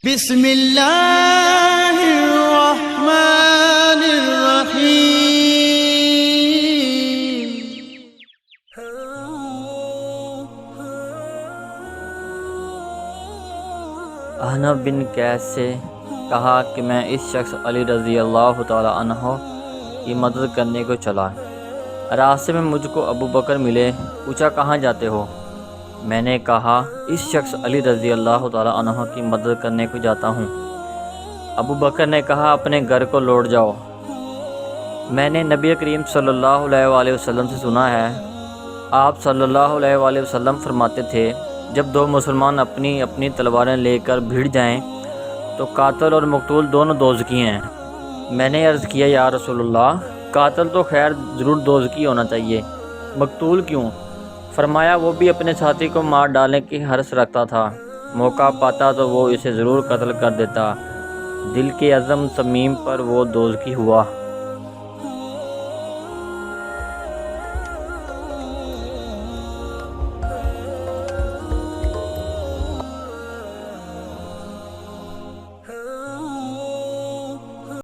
بسم اللہ الرحمن الرحیم۔ احنف بن قیس سے کہا کہ میں اس شخص علی رضی اللہ تعالی عنہ کی مدد کرنے کو چلا۔ راستے میں مجھ کو ابو بکر ملے، پوچھا کہاں جاتے ہو؟ میں نے کہا اس شخص علی رضی اللہ تعالی عنہ کی مدد کرنے کو جاتا ہوں۔ ابو بکر نے کہا اپنے گھر کو لوٹ جاؤ، میں نے نبی کریم صلی اللہ علیہ وآلہ وسلم سے سنا ہے، آپ صلی اللہ علیہ وآلہ وسلم فرماتے تھے جب دو مسلمان اپنی اپنی تلواریں لے کر بھیڑ جائیں تو قاتل اور مقتول دونوں دوزخی ہیں۔ میں نے عرض کیا یا رسول اللہ، قاتل تو خیر ضرور دوزخی ہونا چاہیے، مقتول کیوں؟ فرمایا وہ بھی اپنے ساتھی کو مار ڈالنے کی حرص رکھتا تھا، موقع پاتا تو وہ اسے ضرور قتل کر دیتا، دل کے عزم صمیم پر وہ دوزخی ہوا۔